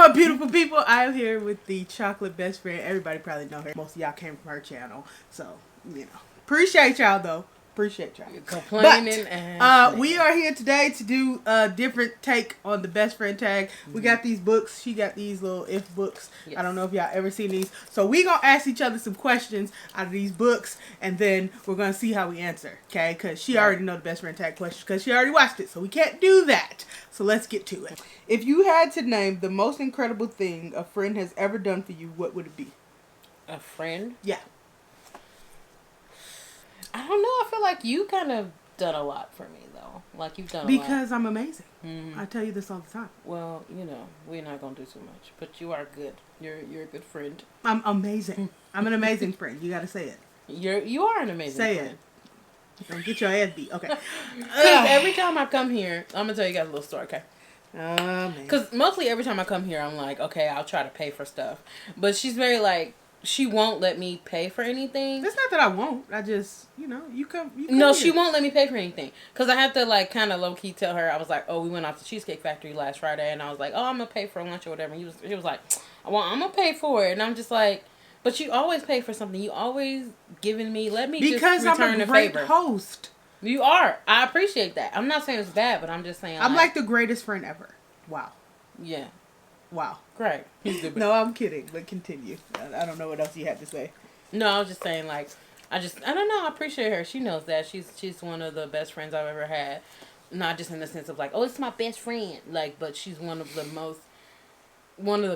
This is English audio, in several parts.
up, beautiful people? I am here with the chocolate best friend. Everybody probably know her. Most of y'all came from her channel. So, appreciate y'all, though. Appreciate y'all. You're complaining but we are here today to do a different take on the best friend tag. We got these books. She got these little if books. Yes. I don't know if y'all ever seen these. So we gonna ask each other some questions out of these books, and then we're gonna see how we answer. Okay? Because she already know the best friend tag questions because she already watched it. So we can't do that. So let's get to it. If you had to name the most incredible thing a friend has ever done for you, what would it be? A friend? Yeah. I don't know. I feel like you kind of done a lot for me, though. Like, you've done a lot. Because I'm amazing. I tell you this all the time. Well, we're not going to do too much. But you are good. You're a good friend. I'm amazing. I'm an amazing friend. You got to say it. You are an amazing friend. Say it. Don't get your ass beat. Okay. Because every time I come here, I'm going to tell you guys a little story, okay? Because mostly every time I come here, I'm like, okay, I'll try to pay for stuff. But she's very like, she won't let me pay for anything. It's not that I won't. I just, you come no, here. She won't let me pay for anything. Because I have to, like, kind of low-key tell her. I was like, oh, we went off to Cheesecake Factory last Friday. And I was like, oh, I'm going to pay for lunch or whatever. And he was like, well, I'm going to pay for it. And I'm just like, but you always pay for something. You always giving me, let me because just return I'm a great host. You are. I appreciate that. I'm not saying it's bad, but I'm just saying. I'm like the greatest friend ever. Wow. Yeah. Wow. Great. No, I'm kidding, but continue. I don't know what else you had to say. No, I was just saying, like, I don't know. I appreciate her. She knows that. She's one of the best friends I've ever had. Not just in the sense of, like, oh, it's my best friend. Like, but she's one of the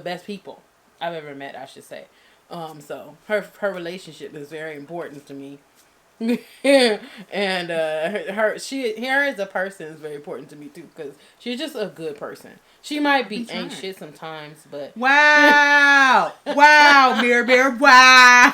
best people I've ever met, I should say. So her relationship is very important to me. And her as a person is very important to me too, because she's just a good person. She might be anxious sometimes, but wow, MirMir, wow.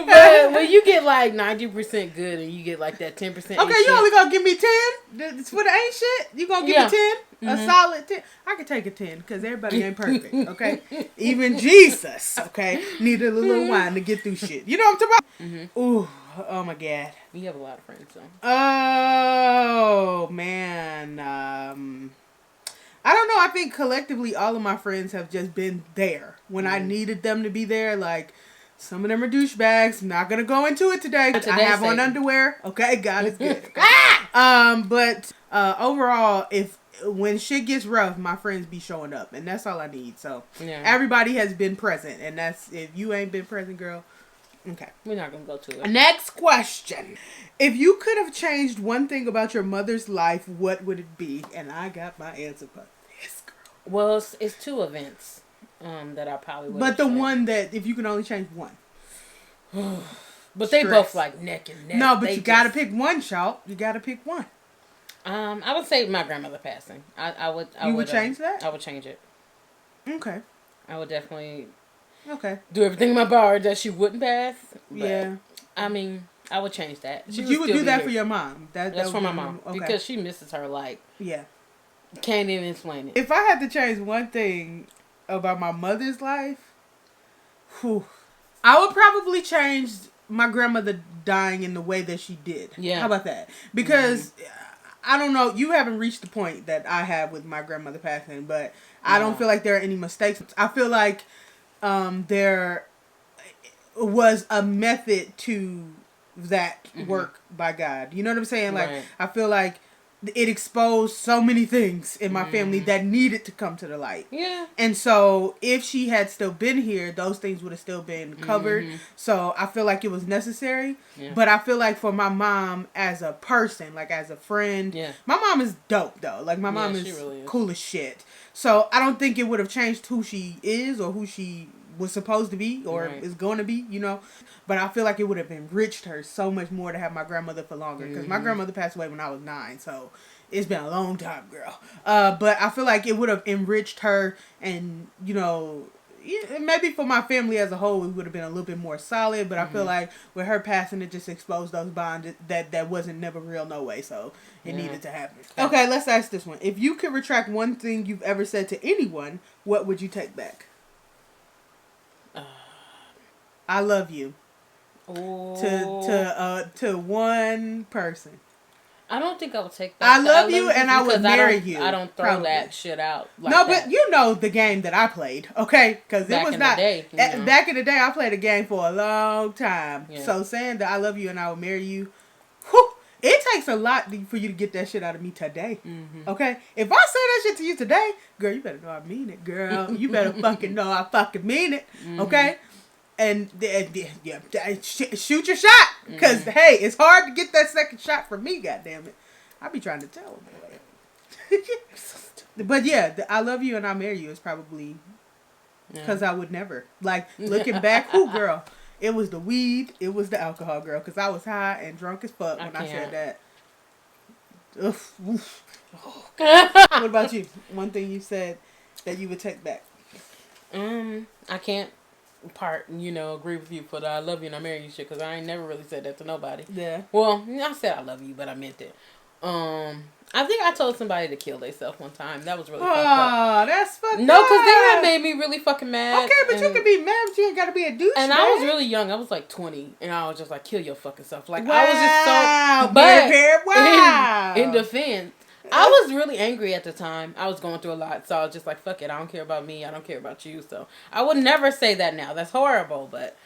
But when you get like 90% good and you get like that 10%, okay, you only gonna give me 10? It's for the ain't shit. You gonna give me 10? A solid 10? I can take a 10 because everybody ain't perfect. Okay, even Jesus, okay, needed a little wine to get through shit. You know what I'm talking about? Ooh, oh my God. You have a lot of friends, so. Oh man, I don't know. I think collectively all of my friends have just been there when I needed them to be there. Like, some of them are douchebags. I'm not going to go into it today. I have on underwear. Okay, God is good. Okay. But overall, when shit gets rough, my friends be showing up. And that's all I need. So, everybody has been present. And that's, if you ain't been present, girl, okay. We're not going to go to it. Next question. If you could have changed one thing about your mother's life, what would it be? And I got my answer for this, girl. Well, it's two events that I probably would. But the one that, if you can only change one. But they both like neck and neck. No, but you got to pick one, Shout. You got to pick one. I would say my grandmother passing. I would change that? I would change it. Okay. I would definitely. Okay. Do everything in my power that she wouldn't pass. Yeah. I mean, I would change that. You would do that for your mom. That's for my mom. Okay. Because she misses her like. Yeah. Can't even explain it. If I had to change one thing about my mother's life, I would probably change my grandmother dying in the way that she did. Yeah. How about that? Because I don't know, you haven't reached the point that I have with my grandmother passing, but I don't feel like there are any mistakes. I feel like there was a method to that work by God. You know what I'm saying? Like, I feel like it exposed so many things in my family that needed to come to the light. Yeah. And so if she had still been here, those things would have still been covered. So I feel like it was necessary. Yeah. But I feel like for my mom as a person, like as a friend, my mom is dope though. Like my mom is really cool as shit. So I don't think it would have changed who she is or who she was supposed to be or is going to be, But I feel like it would have enriched her so much more to have my grandmother for longer. Because my grandmother passed away when I was 9. So it's been a long time, girl. But I feel like it would have enriched her and, maybe for my family as a whole, it would have been a little bit more solid. But I feel like with her passing, it just exposed those bonds that wasn't never real no way. So it needed to happen. Okay, let's ask this one. If you could retract one thing you've ever said to anyone, what would you take back? I love you. To one person. I don't think I would take that. I love you and I would marry you. I don't throw that shit out. Like no, but you know the game that I played, okay? Because it was not. Back in the day, I played a game for a long time. Yeah. So saying that I love you and I will marry you, whew, it takes a lot for you to get that shit out of me today. Mm-hmm. Okay? If I say that shit to you today, girl, you better know I mean it, girl. You better fucking know I fucking mean it. Mm-hmm. Okay? And shoot your shot. Because, hey, it's hard to get that second shot from me, goddammit. I be trying to tell him. But yeah, I love you and I marry you is probably because I would never. Like, looking back, girl, it was the weed, it was the alcohol, girl. Because I was high and drunk as fuck when I said that. Oof, oof. What about you? One thing you said that you would take back. I can't agree with you for the I love you and I marry you shit, because I ain't never really said that to nobody. Yeah. Well, I said I love you, but I meant it. I think I told somebody to kill themselves one time. That was really fucked up. Oh, that's fucked up. No, because that made me really fucking mad. Okay, but you can be mad, but you ain't got to be a douche. And I was really young. I was like 20, and I was just like, kill your fucking self. Like, wow, I was just so... But wow. In defense, I was really angry at the time. I was going through a lot, so I was just like, fuck it. I don't care about me. I don't care about you. So I would never say that now. That's horrible, but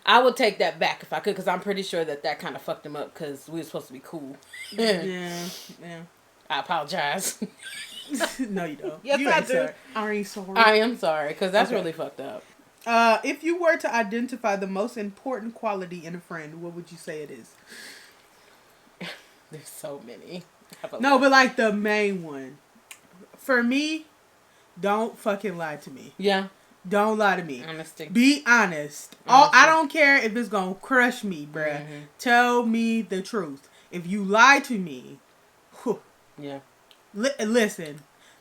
I would take that back if I could, because I'm pretty sure that kind of fucked him up, because we were supposed to be cool. Yeah. I apologize. No, you don't. Yes, I do. Are you sorry? I am sorry, because that's really fucked up. If you were to identify the most important quality in a friend, what would you say it is? There's so many. No, but like the main one. For me, don't fucking lie to me. Yeah. Don't lie to me. Honesty. Be honest. I don't care if it's gonna crush me, bruh. Mm-hmm. Tell me the truth. If you lie to me, whew. Yeah. Listen,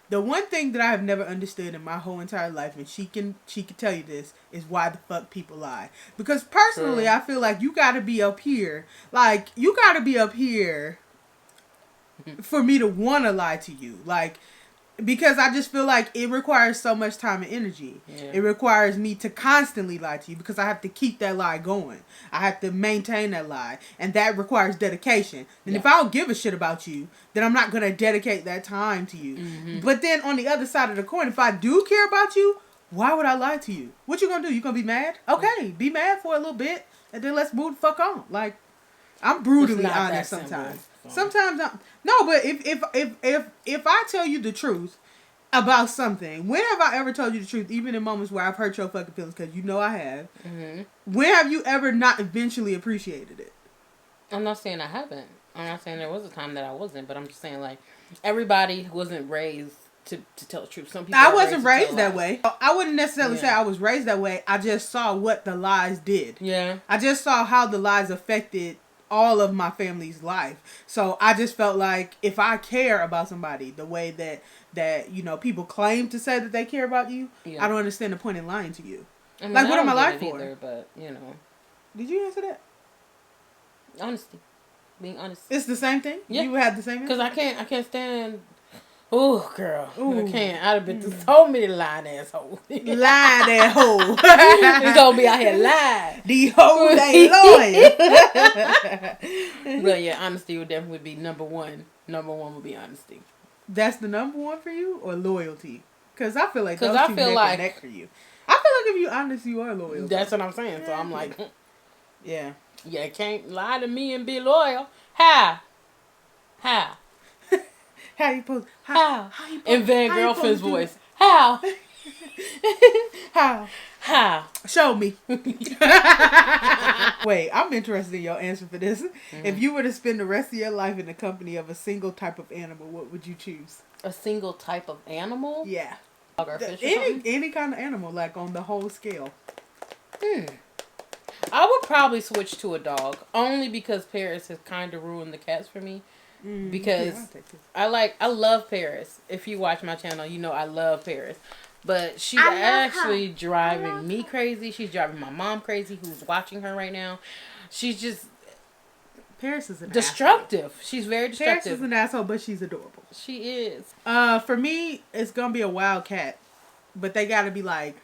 the one thing that I have never understood in my whole entire life, and she can tell you this, is why the fuck people lie. Because personally, I feel like you gotta be up here. Like, you gotta be up here for me to want to lie to you. Like, because I just feel like it requires so much time and energy. Yeah. It requires me to constantly lie to you, because I have to keep that lie going. I have to maintain that lie. And that requires dedication. And if I don't give a shit about you, then I'm not going to dedicate that time to you. Mm-hmm. But then on the other side of the coin, if I do care about you, why would I lie to you? What you going to do? You going to be mad? Okay, be mad for a little bit, and then let's move the fuck on. Like, I'm brutally honest sometimes. Sometimes but if I tell you the truth about something, when have I ever told you the truth, even in moments where I've hurt your fucking feelings, because you know I have. Mm-hmm. When have you ever not eventually appreciated it? I'm not saying I haven't. I'm not saying there was a time that I wasn't, but I'm just saying, like, everybody wasn't raised to tell the truth. Some people I wasn't raised that way. I wouldn't necessarily say I was raised that way. I just saw what the lies did. Yeah. I just saw how the lies affected all of my family's life. So I just felt like if I care about somebody the way that people claim to say that they care about you, I don't understand the point in lying to you. I mean, like, what am I lying for? Either, but did you answer that? Honesty, being honest. It's the same thing. Yeah. You had the same. Because I can't stand. Oh, girl. Ooh. I can't. I'd have been through so many lying assholes. Lying asshole. It's going to be out here lying. The whole day lawyer. But yeah, honesty would definitely be number one. Number one would be honesty. That's the number one for you, or loyalty? Because I feel like those two neck for you. I feel like if you're honest, you are loyal. That's what I'm saying. So I'm like, yeah, can't lie to me and be loyal. How? How you supposed? How you supposed? In Van Girlfriend's voice. How? How? Show me. Wait, I'm interested in your answer for this. Mm-hmm. If you were to spend the rest of your life in the company of a single type of animal, what would you choose? A single type of animal? Yeah. Dog or fish? Any kind of animal, like on the whole scale. I would probably switch to a dog, only because Paris has kind of ruined the cats for me. Because I love Paris. If you watch my channel, you know I love Paris. But she's actually driving me crazy. She's driving my mom crazy, who's watching her right now. She's just... Paris is an destructive. Asshole. She's very destructive. Paris is an asshole, but she's adorable. She is. For me, it's going to be a wild cat. But they got to be like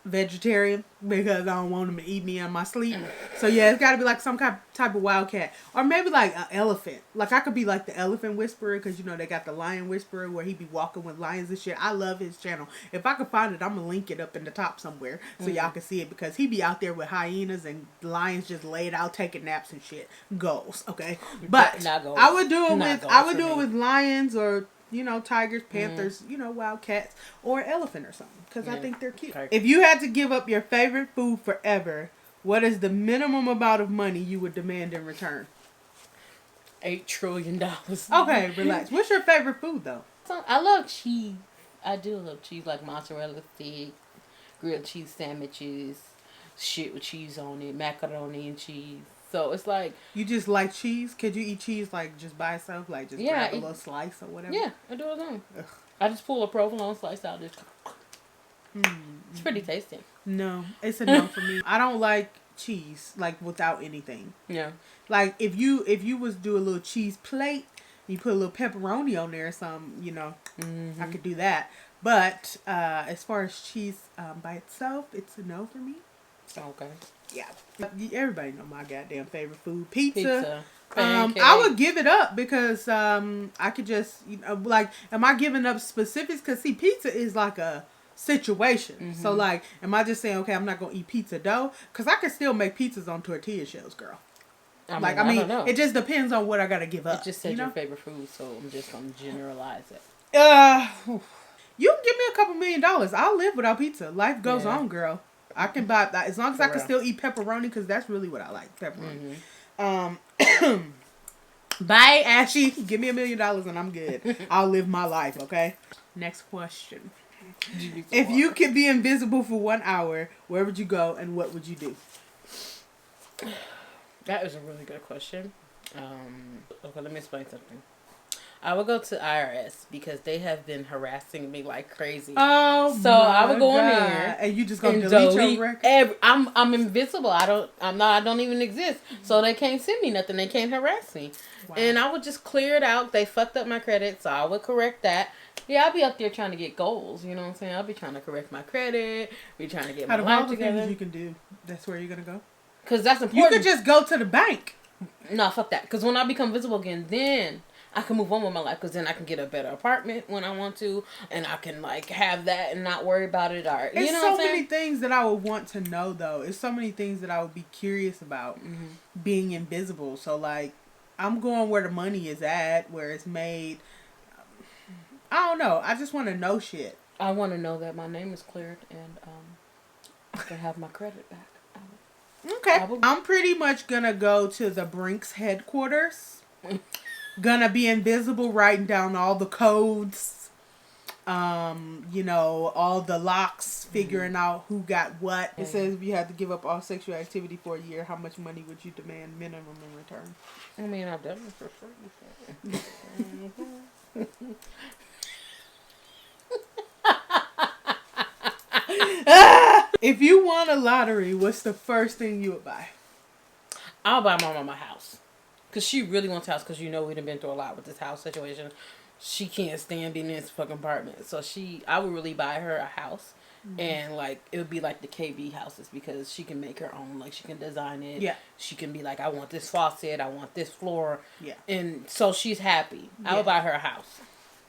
vegetarian because I don't want them to eat me in my sleep. So yeah, it's got to be like some type of wildcat, or maybe like an elephant. Like I could be like the elephant whisperer because you know they got the lion whisperer where he be walking with lions and shit. I love his channel. If I could find it, I'm gonna link it up in the top somewhere so y'all can see it because he be out there with hyenas and lions just laid out taking naps and shit. Goals, okay, but I would do it with lions or. You know, tigers, panthers, you know, wildcats, or elephant or something. Because I think they're cute. Okay. If you had to give up your favorite food forever, what is the minimum amount of money you would demand in return? $8 trillion. Okay, relax. What's your favorite food, though? I love cheese. I do love cheese, like mozzarella stick, grilled cheese sandwiches, shit with cheese on it, macaroni and cheese. So it's like... You just like cheese? Could you eat cheese like just by itself? Like just grab a little slice or whatever? Yeah, I do it alone. I just pull a provolone slice out. Just... It's pretty tasty. No, it's a no for me. I don't like cheese like without anything. Yeah. Like if you was do a little cheese plate, you put a little pepperoni on there or something, you know, I could do that. But as far as cheese by itself, it's a no for me. Okay. Yeah. Everybody know my goddamn favorite food. Pizza. I would give it up because I could just, you know, like, am I giving up specifics? Because, see, pizza is like a situation. So, like, am I just saying, okay, I'm not going to eat pizza dough? Because I can still make pizzas on tortilla shells, girl. I mean, it just depends on what I got to give up. It just said your favorite food, so I'm just going to generalize it. You can give me $2 million. I'll live without pizza. Life goes on, girl. I can buy that as long as I can still eat pepperoni because that's really what I like, pepperoni. Bye, Ashy. Give me $1 million and I'm good. I'll live my life, okay? Next question. If you could be invisible for 1 hour, where would you go and what would you do? That is a really good question. Okay, let me explain something. I would go to IRS because they have been harassing me like crazy. Oh, so I would go in there and you just gonna delete your record. I'm invisible. I don't even exist. So they can't send me nothing. They can't harass me. Wow. And I would just clear it out. They fucked up my credit, so I would correct that. Yeah, I'll be up there trying to get goals. You know what I'm saying? I'll be trying to correct my credit. Be trying to get my life together. Things you can do. That's where you're gonna go. Because that's important. You could just go to the bank. No, fuck that. Because when I become visible again, then I can move on with my life because then I can get a better apartment when I want to, and I can like have that and not worry about it. Or you know, so many things that I would want to know though. It's so many things that I would be curious about being invisible. So like, I'm going where the money is at, where it's made. I don't know. I just want to know shit. I want to know that my name is cleared and I can have my credit back. Okay. I'm pretty much gonna go to the Brinks headquarters. Gonna be invisible, writing down all the codes, you know, all the locks, figuring out who got what. It says if you had to give up all sexual activity for a year, how much money would you demand minimum in return? I mean, I've done it for free. If you won a lottery, what's the first thing you would buy? I'll buy my mama a house. Because she really wants a house because, you know, we've been through a lot with this house situation. She can't stand being in this fucking apartment. So I would really buy her a house. And, like, it would be like the KB houses because she can make her own. Like, she can design it. Yeah. She can be like, I want this faucet. I want this floor. Yeah. And so she's happy. Yeah. I would buy her a house.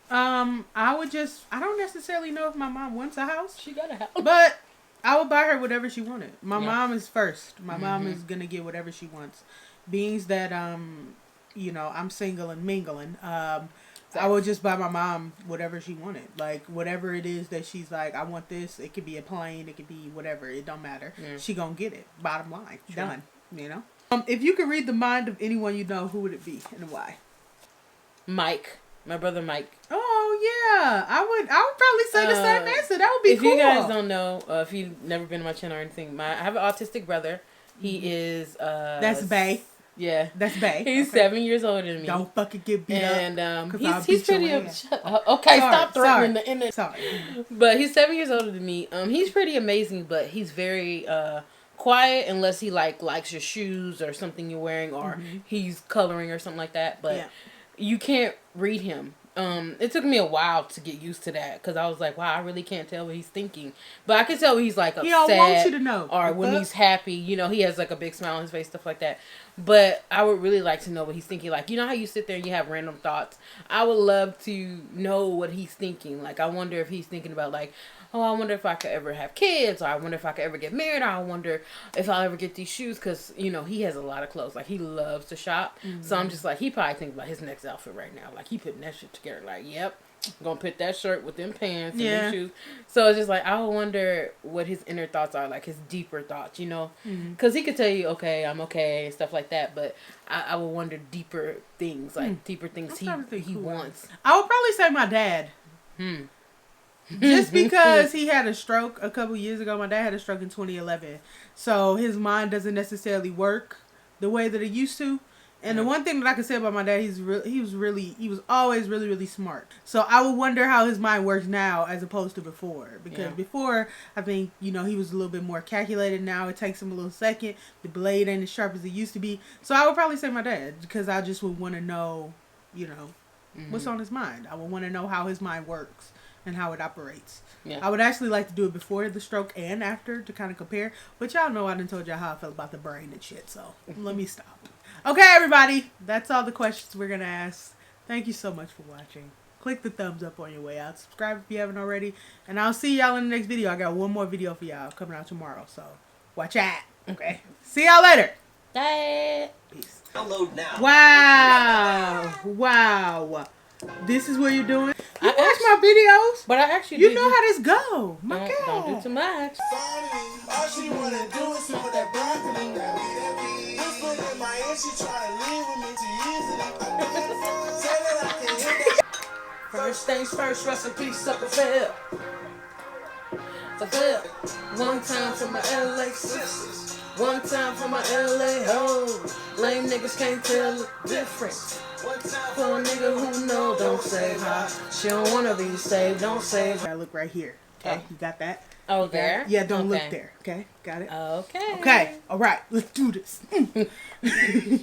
I don't necessarily know if my mom wants a house. She got a house. But I would buy her whatever she wanted. My mom is first. My mom is going to get whatever she wants. Beings that, you know, I'm single and mingling, I would just buy my mom whatever she wanted. Like, whatever it is that she's like, I want this. It could be a plane. It could be whatever. It don't matter. Yeah. She gonna get it. Bottom line. Sure. Done. You know? If you could read the mind of anyone you know, who would it be and why? Mike. My brother Mike. Oh, yeah. I would probably say the same answer. That would be cool. If you guys don't know, if you've never been to my channel or anything, I have an autistic brother. He is... That's Bae. Yeah. That's Bae. He's 7 years older than me. Don't fucking get beat up. And he's pretty... Okay, stop threatening the internet. Sorry. But he's 7 years older than me. He's pretty amazing, but he's very quiet unless he likes your shoes or something you're wearing or he's coloring or something like that. But you can't read him. it took me a while to get used to that because I was like, wow, I really can't tell what he's thinking. But I can tell when he's like upset. He don't want you to know. Or when he's happy, you know, he has like a big smile on his face, stuff like that. But I would really like to know what he's thinking. Like, you know how you sit there and you have random thoughts? I would love to know what he's thinking. Like, I wonder if he's thinking about like, oh, I wonder if I could ever have kids, or I wonder if I could ever get married, or I wonder if I'll ever get these shoes, because, you know, he has a lot of clothes. Like, he loves to shop. Mm-hmm. So I'm just like, he probably thinks about his next outfit right now. Like, he putting that shit together. Like, yep, I'm going to put that shirt with them pants and them shoes. So it's just like, I wonder what his inner thoughts are, like his deeper thoughts, you know? Because he could tell you, okay, I'm okay, and stuff like that, but I would wonder deeper things, like deeper things he wants. I would probably say my dad. Just because he had a stroke a couple years ago. My dad had a stroke in 2011. So his mind doesn't necessarily work the way that it used to. And the one thing that I can say about my dad, he was always really, really smart. So I would wonder how his mind works now as opposed to before. Because before, I think, you know, he was a little bit more calculated. Now it takes him a little second. The blade ain't as sharp as it used to be. So I would probably say my dad, because I just would want to know, you know, what's on his mind. I would want to know how his mind works and how it operates. Yeah. I would actually like to do it before the stroke and after to kind of compare. But y'all know I done told y'all how I felt about the brain and shit. So let me stop. Okay, everybody. That's all the questions we're going to ask. Thank you so much for watching. Click the thumbs up on your way out. Subscribe if you haven't already. And I'll see y'all in the next video. I got one more video for y'all coming out tomorrow. So watch out. Okay. See y'all later. Bye. Peace. Download now. Wow. This is what you're doing? You watch my videos? But I actually You know how this go. My God. Don't do too much. All she wanna do is smoke that broccoli. Whisper in my ear, she tryna leave with me too easily. Say that I can hit that. First things first, rest in peace, sucker fail. One time for my LA sisters. One time for my LA hoes. Lame niggas can't tell the difference. For a nigga who know, don't say hi. She don't wanna be saved, don't save her. I look right here. Okay, you got that? Oh, there? Yeah, don't look there. Okay, got it? Okay. Okay, all right, let's do this.